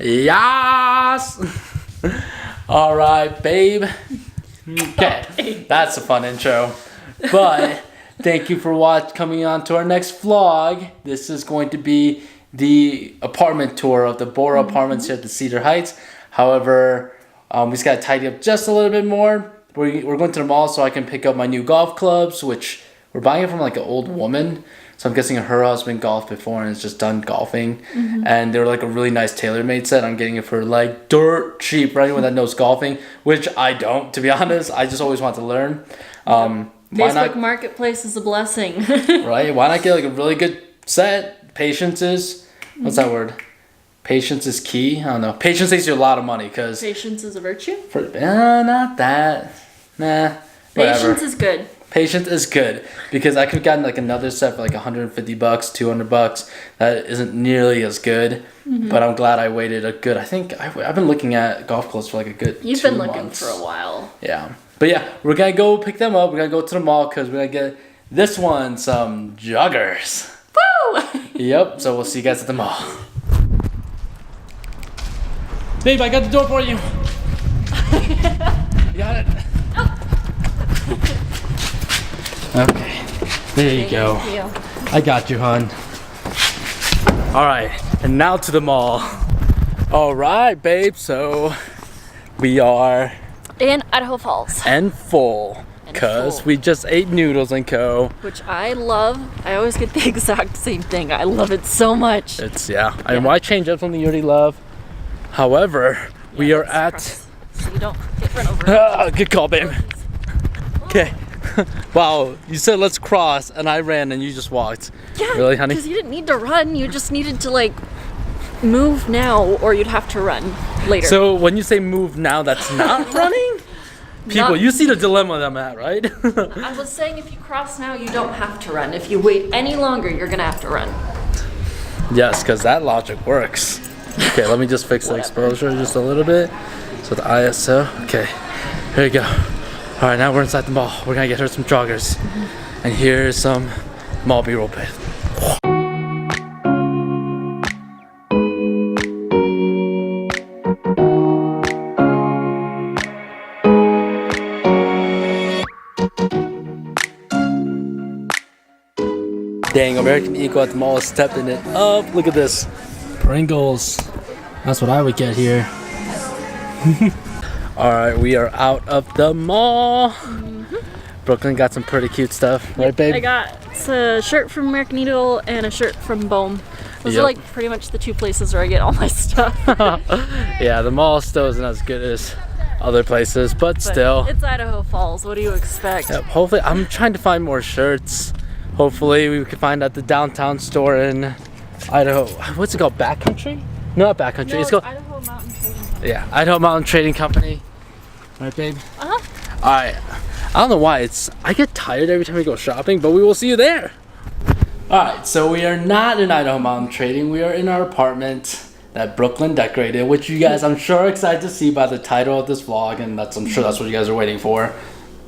Yas! All right, babe. Okay, that's a fun intro. But thank you for coming on to our next vlog. This is going to be the apartment tour of the Borah apartments here at the Cedar Heights. However, we just got to tidy up just a little bit more. We're going to the mall so I can pick up my new golf clubs, which we're buying it from like an old woman. So I'm guessing her husband golfed before and is just done golfing. And they were like a really nice tailor-made set. I'm getting it for like dirt cheap for anyone that knows golfing, which I don't, to be honest. I just always want to learn. Facebook Marketplace is a blessing. Right? Why not get like a really good set? Patience is, what's that word? Patience is key. I don't know. Patience saves you a lot of money because Patience is a virtue? Not that. Nah. Whatever. Patience is good. Patience is good because I could have gotten like another set for like $150, $200. That isn't nearly as good, but I'm glad I waited a good. I think I've been looking at golf clubs for like a good. You've 2 been looking months. for a while. Yeah, but yeah, we're gonna go pick them up. We're gonna go to the mall because we're gonna get this one some joggers. Woo! Yep. So we'll see you guys at the mall. Babe, I got the door for you. You got it. Okay, there you go. I got you, hon. All right, and now to the mall. All right, babe, so we are In Idaho Falls. and full because we just ate noodles and co. Which I love. I always get the exact same thing. I love it so much. It's, and why change up something you already love? However, we are at... So you don't get run over. Good call, babe. Okay. Wow, you said let's cross, and I ran, and you just walked. Yeah, really, honey? Because you didn't need to run. You just needed to like move now, or you'd have to run later. So when you say move now, that's not running? People, you see the dilemma that I'm at, right? I was saying if you cross now, you don't have to run. If you wait any longer, you're gonna have to run. Yes, because that logic works. Okay, let me just fix the exposure just a little bit. So the ISO. Okay, here you go. All right, now we're inside the mall. We're gonna get her some joggers. And here's some mall B-roll bit. Dang, American Eagle at the mall is stepping it up. Look at this. Pringles. That's what I would get here. All right, we are out of the mall. Brooklyn got some pretty cute stuff, right, babe? I got a shirt from American Eagle and a shirt from Bohm. Those are like pretty much the 2 places where I get all my stuff. Yeah, the mall still isn't as good as other places, but still. It's Idaho Falls. What do you expect? Yep, hopefully, I'm trying to find more shirts. Hopefully, we can find at the downtown store in Idaho. What's it called? Backcountry? No, not Backcountry. No, it's called Idaho Mountain Trading Company. Yeah, Idaho Mountain Trading Company. Right, babe? Uh-huh. All right. I don't know why I get tired every time we go shopping, but we will see you there. All right, so we are not in Idaho Mountain Trading. We are in our apartment that Brooklyn decorated, which you guys, I'm sure, are excited to see by the title of this vlog, and I'm sure that's what you guys are waiting for.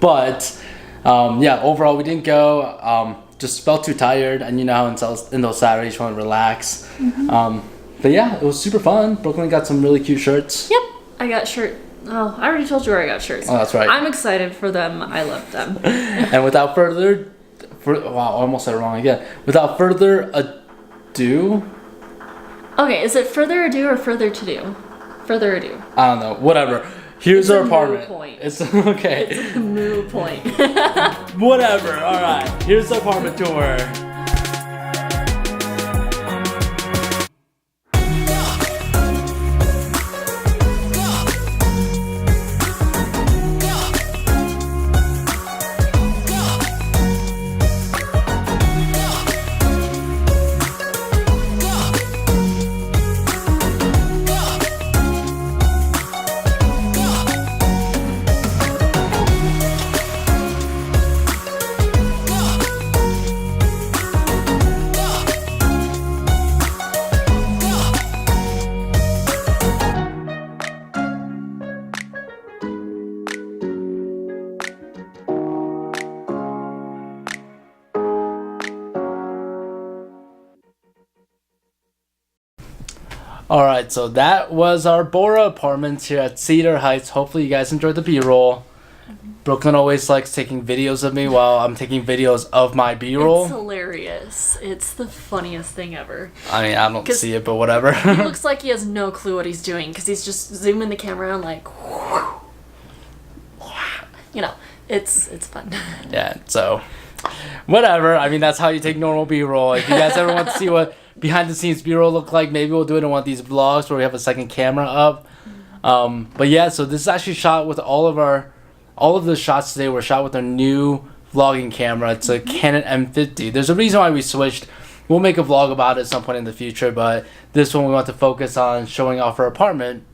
But yeah, overall, we didn't go. Just felt too tired, and you know how in those Saturdays you want to relax. But yeah, it was super fun. Brooklyn got some really cute shirts. Yep, I got shirt. Oh, I already told you where I got shirts. Oh, that's right. I'm excited for them. I love them. And without further, wow, I almost said it wrong again. Without further ado. Okay, is it further ado or further to do? Further ado. I don't know. Whatever. Here's our apartment. Point. It's okay. It's a moo point. Whatever. All right. Here's the apartment tour. All right, so that was our Borah apartments here at Cedar Heights. Hopefully you guys enjoyed the B-roll. Brooklyn always likes taking videos of me while I'm taking videos of my B-roll. It's hilarious. It's the funniest thing ever. I mean, I don't see it, but whatever. He looks like he has no clue what he's doing because he's just zooming the camera and like, you know, it's fun. Yeah, so whatever. I mean, that's how you take normal B-roll. If you guys ever want to see what behind the scenes B-roll look like, maybe we'll do it in one of these vlogs where we have a second camera up. But yeah, so this is actually shot with all of the shots today were shot with our new vlogging camera. It's a Canon M50. There's a reason why we switched. We'll make a vlog about it at some point in the future, but this one we want to focus on showing off her apartment,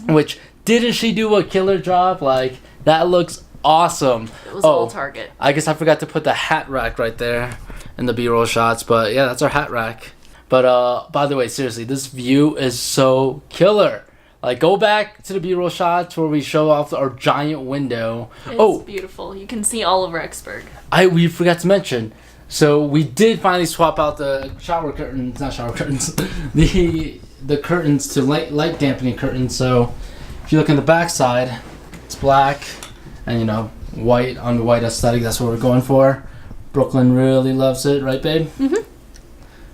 which didn't she do a killer job? Like, that looks awesome. It was all Target. I guess I forgot to put the hat rack right there in the B-roll shots, but yeah, that's our hat rack. But by the way, seriously, this view is so killer. Like, go back to the B-roll shots where we show off our giant window. It's beautiful. You can see all of Rexburg. We forgot to mention. So we did finally swap out the the curtains to light dampening curtains. So if you look on the back side, it's black and, you know, white on the white aesthetic. That's what we're going for. Brooklyn really loves it, right, babe? Mm-hmm.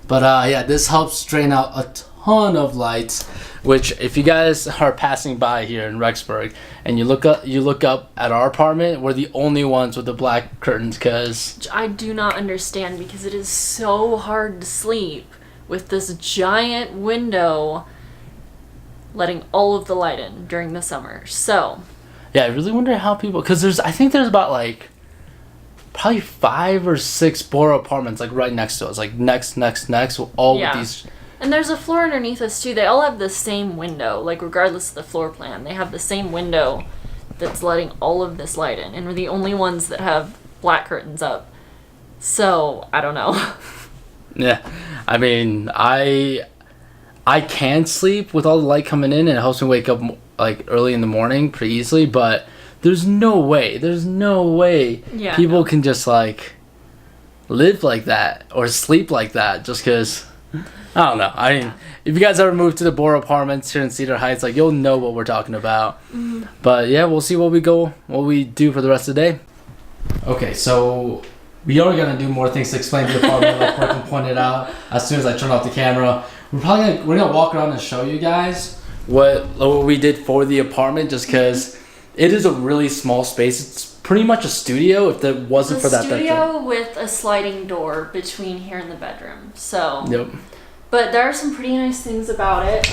But yeah, this helps drain out a ton of lights, which if you guys are passing by here in Rexburg and you look up at our apartment, we're the only ones with the black curtains, because I do not understand, because it is so hard to sleep with this giant window letting all of the light in during the summer. So yeah, I really wonder how people, because I think there's about like probably 5 or 6 Borah apartments like right next to us, like next all with these. And there's a floor underneath us too. They all have the same window, like regardless of the floor plan. They have the same window that's letting all of this light in. And we're the only ones that have black curtains up. So, I don't know. Yeah. I mean, I can sleep with all the light coming in, and it helps me wake up like early in the morning pretty easily, but there's no way people can just like live like that or sleep like that just because. I don't know. I mean, if you guys ever move to the Borah apartments here in Cedar Heights, like, you'll know what we're talking about. Mm-hmm. But yeah, we'll see what we do for the rest of the day. Okay, so we are gonna do more things to explain the apartment, like Brooklyn pointed out. As soon as I turn off the camera, we're gonna walk around and show you guys what we did for the apartment, just because it is a really small space. It's pretty much a studio if it wasn't for that bedroom. A studio with a sliding door between here and the bedroom. So. Yep. But there are some pretty nice things about it.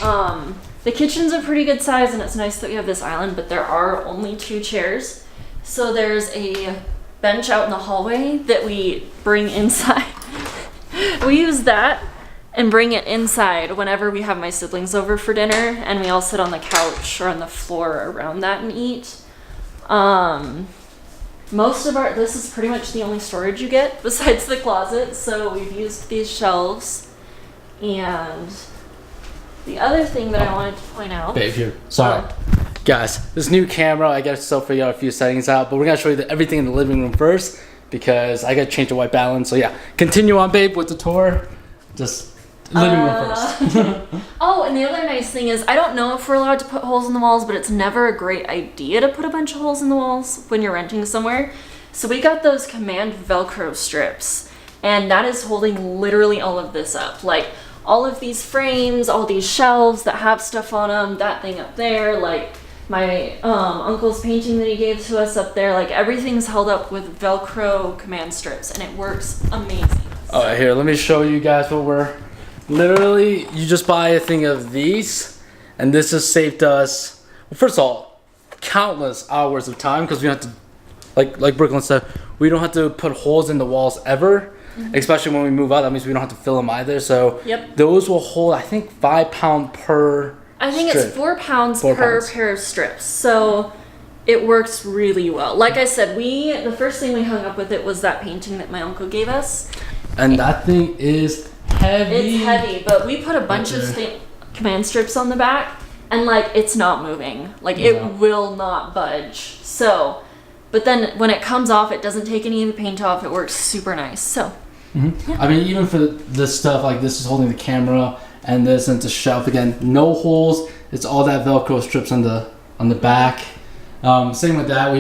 The kitchen's a pretty good size, and it's nice that we have this island, but there are only 2 chairs. So there's a bench out in the hallway that we bring inside. We use that and bring it inside whenever we have my siblings over for dinner, and we all sit on the couch or on the floor around that and eat. This is pretty much the only storage you get besides the closet, so we've used these shelves. And the other thing that I wanted to point out... Babe, here. Sorry. Guys, this new camera, I gotta still figure out a few settings out, but we're gonna show you everything in the living room first, because I gotta change the white balance. So yeah, continue on, babe, with the tour. Just living room first. Oh, and the other nice thing is, I don't know if we're allowed to put holes in the walls, but it's never a great idea to put a bunch of holes in the walls when you're renting somewhere. So we got those Command Velcro strips, and that is holding literally all of this up. Like, all of these frames, all these shelves that have stuff on them, that thing up there, like my uncle's painting that he gave to us up there, like everything's held up with Velcro command strips, and it works amazing. All right, here, let me show you guys what we're... Literally, you just buy a thing of these, and this has saved us, well, first of all, countless hours of time, because we don't have to, like Brooklyn said, we don't have to put holes in the walls ever. Mm-hmm. Especially when we move out, that means we don't have to fill them either. So those will hold, I think, 5 pounds per strip. It's 4 pounds per pair of strips. So it works really well. Like I said, the first thing we hung up with it was that painting that my uncle gave us. And that thing is heavy. It's heavy, but we put a bunch of command strips on the back, and like it's not moving. Like it will not budge. So, but then when it comes off, it doesn't take any of the paint off. It works super nice. So. Mm-hmm. Yeah. I mean, even for this stuff, like this is holding the camera and this into shelf. Again, no holes. It's all that Velcro strips on the back. Same with that.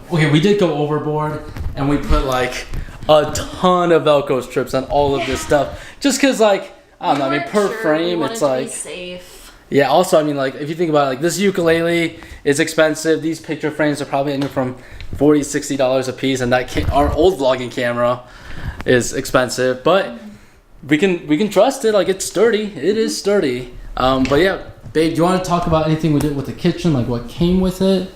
We did go overboard, and we put like a ton of Velcro strips on all of this stuff. Just because, like, I don't know. I mean, per frame, it's like safe. Yeah. Also, I mean, like, if you think about it, like, this ukulele is expensive. These picture frames are probably anywhere from $40, $60 a piece, and our old vlogging camera is expensive, but we can trust it. Like, it's sturdy. It is sturdy. But yeah, babe, do you want to talk about anything we did with the kitchen, like what came with it?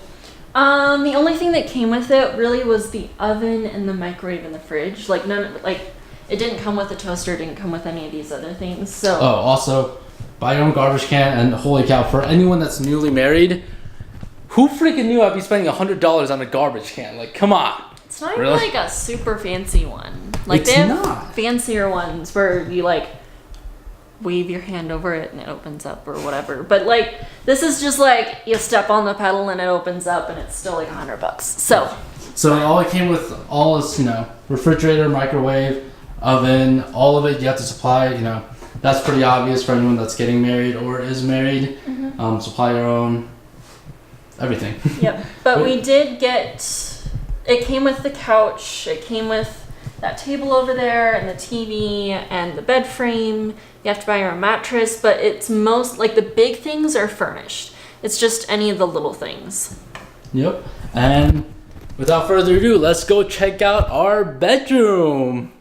The only thing that came with it really was the oven and the microwave and the fridge. Like, it didn't come with a toaster. It didn't come with any of these other things. So. Oh, also, buy your own garbage can, and holy cow, for anyone that's newly married, who freaking knew I'd be spending $100 on a garbage can? Like, come on. It's not even like a super fancy one. Like, they have fancier ones where you like wave your hand over it and it opens up or whatever. But like, this is just like you step on the pedal and it opens up, and it's still like $100. So all it came with all is, refrigerator, microwave, oven, all of it you have to supply. That's pretty obvious for anyone that's getting married or is married. Supply your own everything. Yep. But we did get. It came with the couch. It came with that table over there and the TV and the bed frame. You have to buy your own mattress, but it's like the big things are furnished. It's just any of the little things. Yep. And without further ado, let's go check out our bedroom.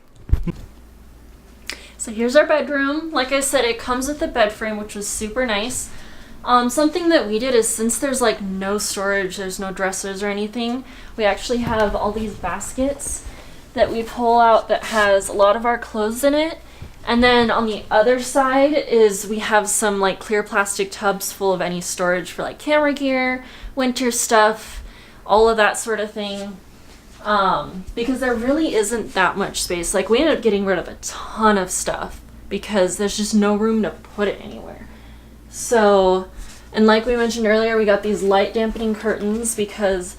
So here's our bedroom. Like I said, it comes with the bed frame, which was super nice. Something that we did is, since there's like no storage, there's no dressers or anything, we actually have all these baskets that we pull out that has a lot of our clothes in it. And then on the other side is we have some like clear plastic tubs full of any storage for like camera gear, winter stuff, all of that sort of thing. Because there really isn't that much space. Like, we ended up getting rid of a ton of stuff because there's just no room to put it anywhere. So, and like we mentioned earlier, we got these light dampening curtains because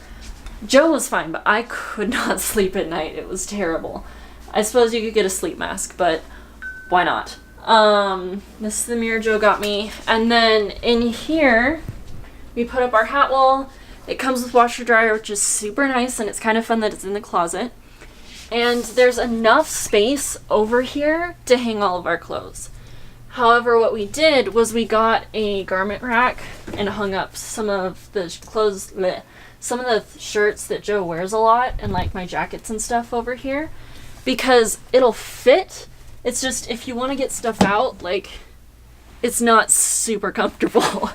Joe was fine, but I could not sleep at night. It was terrible. I suppose you could get a sleep mask, but why not? This is the mirror Joe got me. And then in here, we put up our hat wall. It comes with washer dryer, which is super nice, and it's kind of fun that it's in the closet. And there's enough space over here to hang all of our clothes. However, what we did was we got a garment rack and hung up some of the some of the shirts that Joe wears a lot, and like my jackets and stuff over here, because it'll fit. It's just, if you want to get stuff out, like, it's not super comfortable.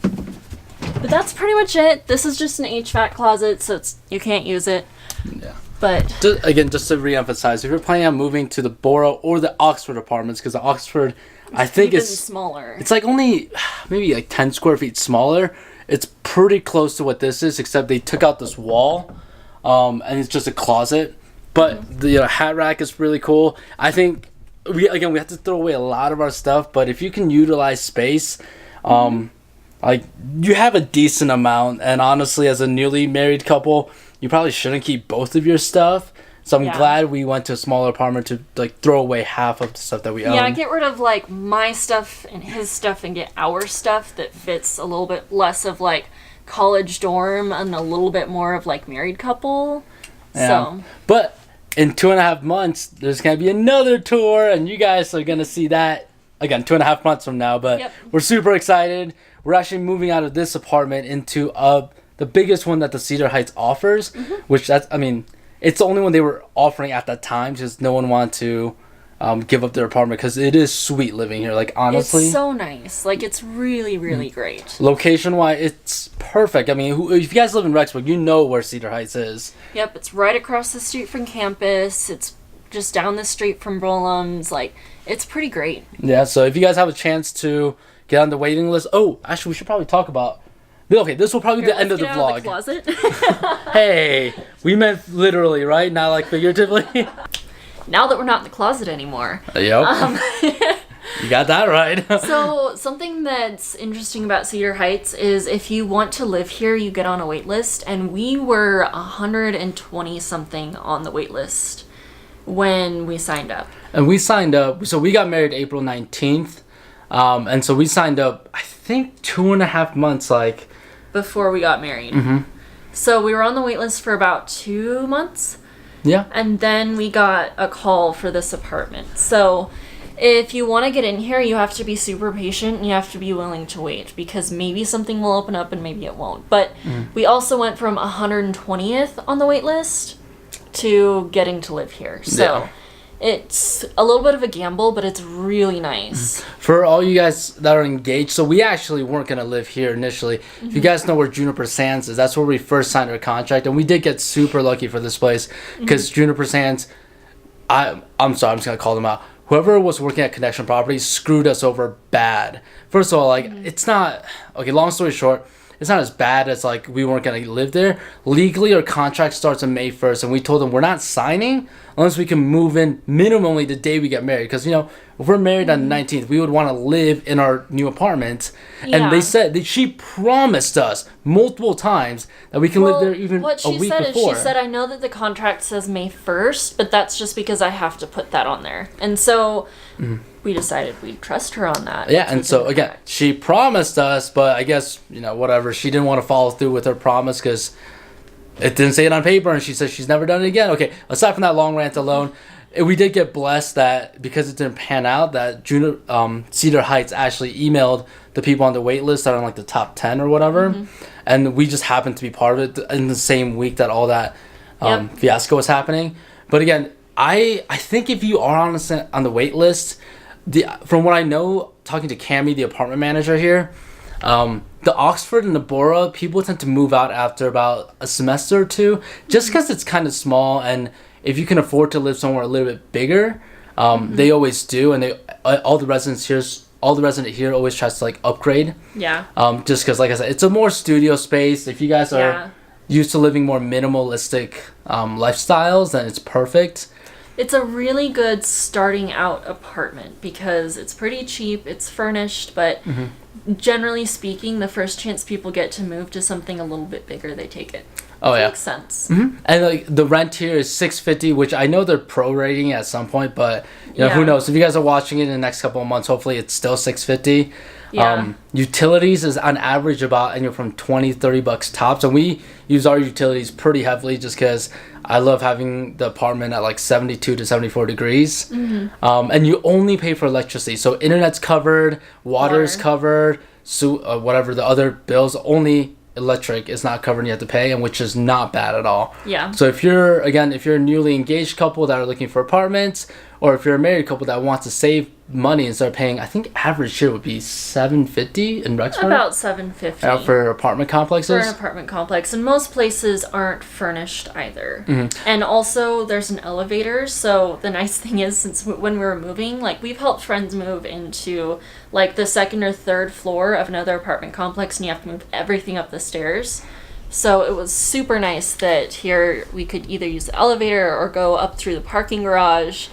But that's pretty much it. This is just an HVAC closet, so you can't use it. Yeah. But just to re-emphasize, if you're planning on moving to the Borah or the Oxford apartments, because the Oxford, I think it's smaller. It's like only maybe like 10 square feet smaller. It's pretty close to what this is, except they took out this wall, and it's just a closet. But the hat rack is really cool. I think we have to throw away a lot of our stuff, but if you can utilize space, like, you have a decent amount. And honestly, as a newly married couple, you probably shouldn't keep both of your stuff. So I'm glad we went to a smaller apartment to like throw away half of the stuff that we own. Yeah, get rid of like my stuff and his stuff and get our stuff that fits a little bit less of like college dorm and a little bit more of like married couple. Yeah. So, but in 2.5 months, there's gonna be another tour, and you guys are gonna see that again 2.5 months from now. But we're super excited. We're actually moving out of this apartment into the biggest one that the Cedar Heights offers, which it's the only one they were offering at that time, because no one wanted to give up their apartment, because it is sweet living here. Like, honestly, it's so nice. Like, it's really, really great. Location-wise, it's perfect. I mean, if you guys live in Rexburg, you know where Cedar Heights is. Yep, it's right across the street from campus. It's just down the street from Brolam's. Like, it's pretty great. Yeah, so if you guys have a chance to get on the waiting list. Oh, actually, we should probably talk about... Okay, this will probably be the end of the vlog. Of the closet. Hey, we meant literally, right? Not like figuratively. Now that we're not in the closet anymore. Yep. You got that right. So something that's interesting about Cedar Heights is if you want to live here, you get on a wait list. And we were 120 something on the wait list when we signed up. And we signed up. So we got married April 19th. And so we signed up, I think 2.5 months, like before we got married. So we were on the wait list for about 2 months. Yeah. And then we got a call for this apartment. So if you want to get in here, you have to be super patient and you have to be willing to wait, because maybe something will open up and maybe it won't. But we also went from 120th on the wait list to getting to live here. So it's a little bit of a gamble, but it's really nice. For all you guys that are engaged, so we actually weren't going to live here initially. If you guys know where Juniper Sands is, that's where we first signed our contract. And we did get super lucky for this place, because Juniper Sands, I'm sorry, I'm just going to call them out. Whoever was working at Connection Properties screwed us over bad. First of all, like, it's not, okay, long story short, it's not as bad as, like, we weren't going to live there. Legally, our contract starts on May 1st, and we told them we're not signing unless we can move in minimally the day we get married. Because, you know, if we're married on the 19th, we would want to live in our new apartment. And they said that she promised us multiple times that we can live there even a week before. What she said, I know that the contract says May 1st, but that's just because I have to put that on there. And so we decided we'd trust her on that. Yeah, and so, again, she promised us, but I guess, you know, whatever. She didn't want to follow through with her promise because it didn't say it on paper, and she said she's never done it again. Okay, aside from that long rant alone, we did get blessed that because it didn't pan out, that Cedar Heights actually emailed the people on the wait list that are in, like, the top 10 or whatever, and we just happened to be part of it in the same week that all that fiasco was happening. But again, I think if you are on the wait list, from what I know, talking to Cammie, the apartment manager here, the Oxford and the Borah, people tend to move out after about a semester or two, just because it's kind of small, and if you can afford to live somewhere a little bit bigger, they always do, and all the resident here always tries to, like, upgrade. Yeah. Just because, like I said, it's a more studio space. If you guys are used to living more minimalistic lifestyles, then it's perfect. It's a really good starting out apartment because it's pretty cheap, it's furnished, but generally speaking, the first chance people get to move to something a little bit bigger, they take it. Oh, yeah. Makes sense. And, like, the rent here is $650, which I know they're prorating at some point, but, you know, who knows? If you guys are watching it in the next couple of months, hopefully it's still $650. Yeah. Utilities is on average about anywhere from $20-$30 tops, and we use our utilities pretty heavily just because I love having the apartment at like 72 to 74 degrees. And you only pay for electricity, so internet's covered, water's covered, so whatever the other bills, only electric is not covered and you have to pay, and which is not bad at all. Yeah. So if you're a newly engaged couple that are looking for apartments, or if you're a married couple that wants to save money and start paying, I think average here would be $750 in Rexford. About $750 for apartment complexes. For an apartment complex, and most places aren't furnished either. And also, there's an elevator. So the nice thing is, since when we were moving, like, we've helped friends move into like the second or third floor of another apartment complex, and you have to move everything up the stairs. So it was super nice that here we could either use the elevator or go up through the parking garage.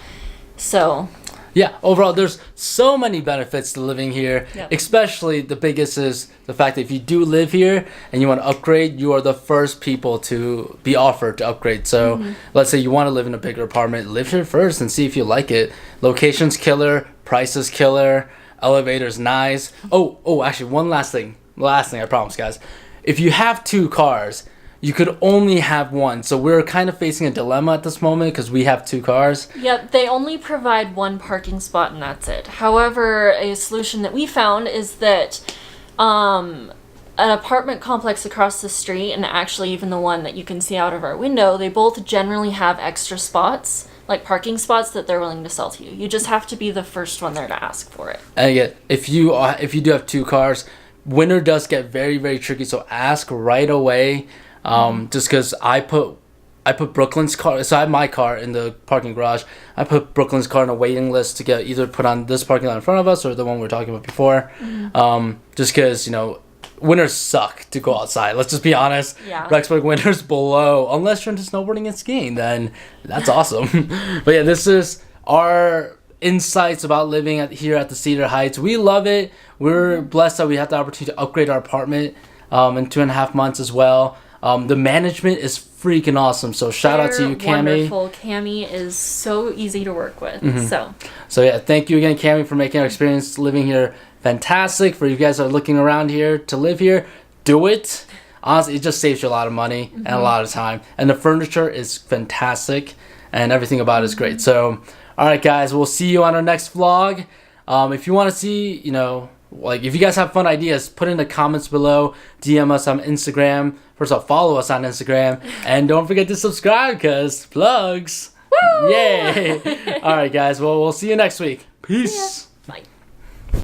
So yeah, overall, there's so many benefits to living here. Especially the biggest is the fact that if you do live here and you want to upgrade, you are the first people to be offered to upgrade. So let's say you want to live in a bigger apartment, live here first and see if you like it. Location's killer, price is killer, elevator's nice. Oh, actually, one last thing. I promise, guys. If you have 2 cars, you could only have one. So we're kind of facing a dilemma at this moment because we have 2 cars. Yep, they only provide 1 parking spot and that's it. However, a solution that we found is that an apartment complex across the street, and actually even the one that you can see out of our window, they both generally have extra spots, like parking spots that they're willing to sell to you. You just have to be the first one there to ask for it. And again, if you do have 2 cars, winter does get very, very tricky. So ask right away. Just because I put Brooklyn's car, so I have my car in the parking garage. I put Brooklyn's car on a waiting list to get either put on this parking lot in front of us or the one we were talking about before. Just because, you know, winters suck to go outside. Let's just be honest. Yeah. Rexburg winters below, unless you're into snowboarding and skiing, then that's awesome. But yeah, this is our insights about living here at the Cedar Heights. We love it. We're blessed that we had the opportunity to upgrade our apartment in 2.5 months as well. The management is freaking awesome, so shout out to you, Cammie. Wonderful. Cammie is so easy to work with. So yeah, thank you again, Cammie, for making our experience living here fantastic. For you guys that are looking around here to live here, do it. Honestly, it just saves you a lot of money and a lot of time. And the furniture is fantastic and everything about it is great. So, all right, guys, we'll see you on our next vlog. If you want to see, you know, like if you guys have fun ideas, put in the comments below. DM us on Instagram. First of all, follow us on Instagram. And don't forget to subscribe because plugs. Woo! Yay! All right, guys. Well, we'll see you next week. Peace.